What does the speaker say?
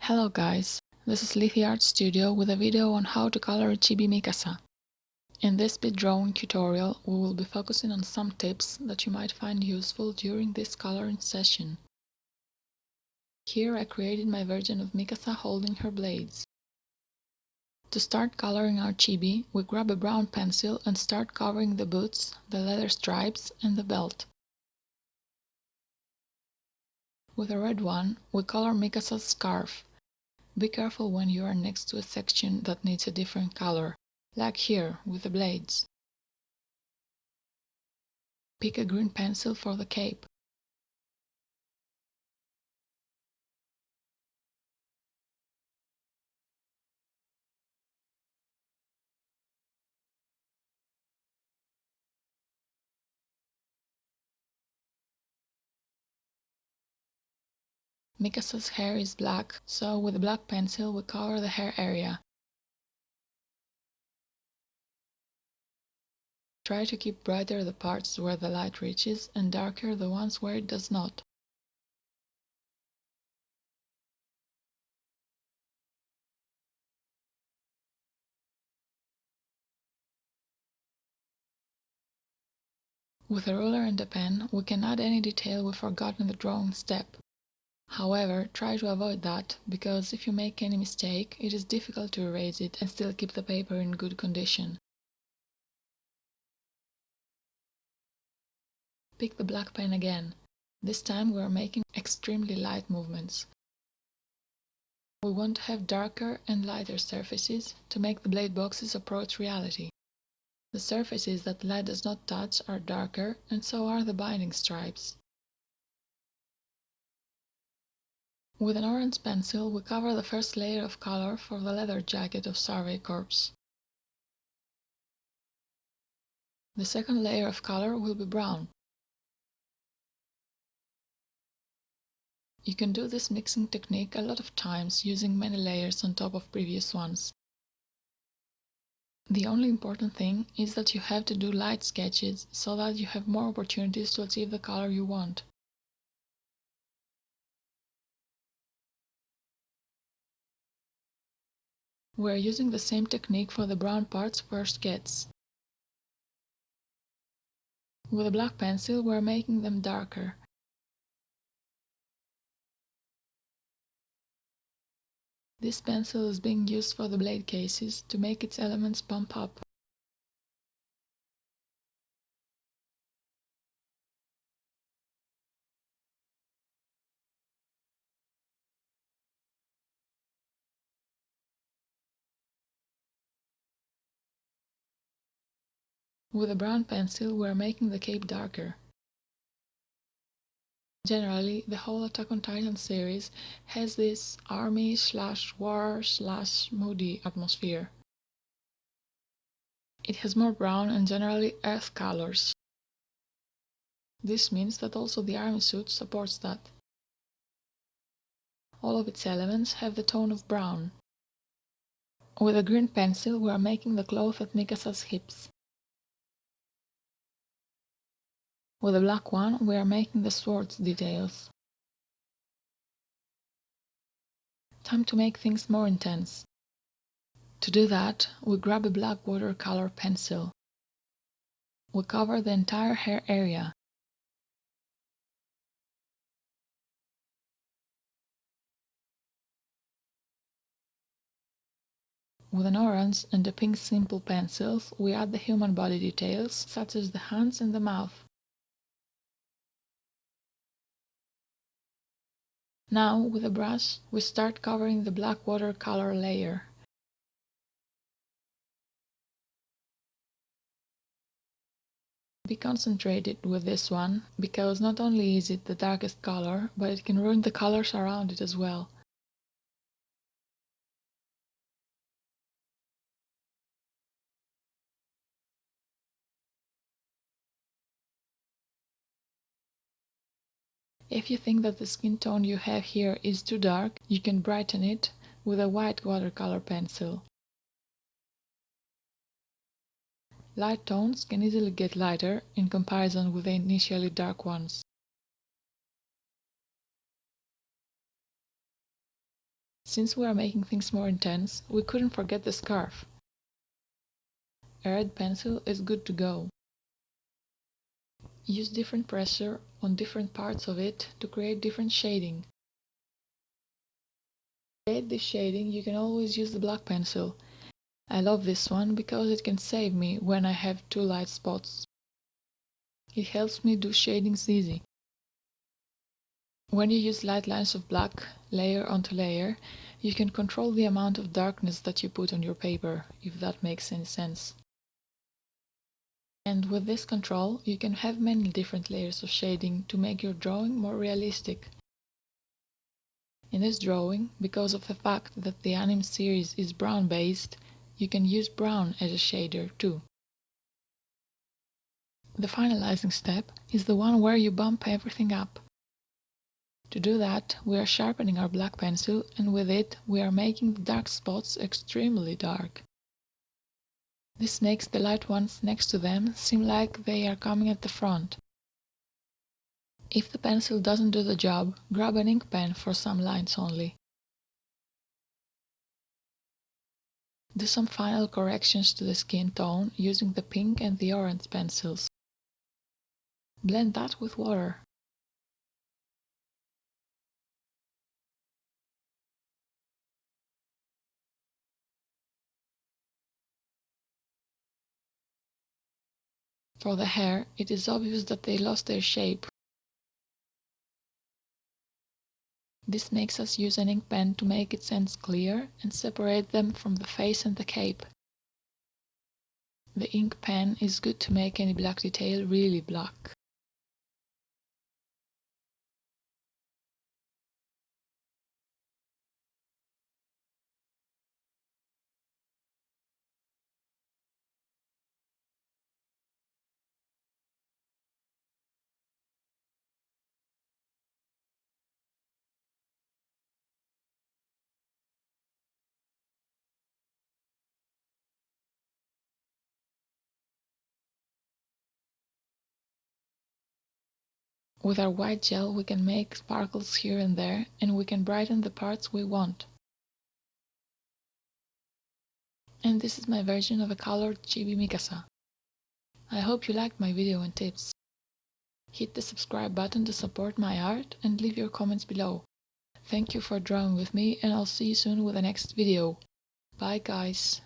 Hello guys, this is Lethe Art Studio with a video on how to color a chibi Mikasa. In this speed drawing tutorial, we will be focusing on some tips that you might find useful during this coloring session. Here I created my version of Mikasa holding her blades. To start coloring our chibi, we grab a brown pencil and start covering the boots, the leather stripes and the belt. With a red one, we color Mikasa's scarf. Be careful when you are next to a section that needs a different color, like here with the blades. Pick a green pencil for the cape. Mikasa's hair is black, so with a black pencil we cover the hair area. Try to keep brighter the parts where the light reaches and darker the ones where it does not. With a ruler and a pen, we can add any detail we forgot in the drawing step. However, try to avoid that, because if you make any mistake, it is difficult to erase it and still keep the paper in good condition. Pick the black pen again. This time we are making extremely light movements. We want to have darker and lighter surfaces to make the blade boxes approach reality. The surfaces that light does not touch are darker, and so are the binding stripes. With an orange pencil, we cover the first layer of color for the leather jacket of Survey Corps. The second layer of color will be brown. You can do this mixing technique a lot of times using many layers on top of previous ones. The only important thing is that you have to do light sketches so that you have more opportunities to achieve the color you want. We are using the same technique for the brown parts first gets. With a black pencil we are making them darker. This pencil is being used for the blade cases to make its elements bump up. With a brown pencil we are making the cape darker. Generally, the whole Attack on Titan series has this army/war/moody atmosphere. It has more brown and generally earth colors. This means that also the army suit supports that. All of its elements have the tone of brown. With a green pencil we are making the cloth at Mikasa's hips. With a black one we are making the sword's details. Time to make things more intense. To do that, we grab a black watercolor pencil. We cover the entire hair area. With an orange and a pink simple pencils, we add the human body details, such as the hands and the mouth. Now, with a brush, we start covering the black watercolor layer. Be concentrated with this one, because not only is it the darkest color, but it can ruin the colors around it as well. If you think that the skin tone you have here is too dark, you can brighten it with a white watercolor pencil. Light tones can easily get lighter in comparison with the initially dark ones. Since we are making things more intense, we couldn't forget the scarf. A red pencil is good to go. Use different pressure on different parts of it to create different shading. To create this shading, you can always use the black pencil. I love this one because it can save me when I have too light spots. It helps me do shadings easy. When you use light lines of black, layer onto layer, you can control the amount of darkness that you put on your paper, if that makes any sense. And with this control, you can have many different layers of shading to make your drawing more realistic. In this drawing, because of the fact that the anime series is brown based, you can use brown as a shader too. The finalizing step is the one where you bump everything up. To do that, we are sharpening our black pencil, and with it we are making the dark spots extremely dark. This makes the light ones next to them seem like they are coming at the front. If the pencil doesn't do the job, grab an ink pen for some lines only. Do some final corrections to the skin tone using the pink and the orange pencils. Blend that with water. For the hair, it is obvious that they lost their shape. This makes us use an ink pen to make its ends clear and separate them from the face and the cape. The ink pen is good to make any black detail really black. With our white gel we can make sparkles here and there, and we can brighten the parts we want. And this is my version of a colored chibi Mikasa. I hope you liked my video and tips. Hit the subscribe button to support my art and leave your comments below. Thank you for drawing with me, and I'll see you soon with the next video. Bye guys!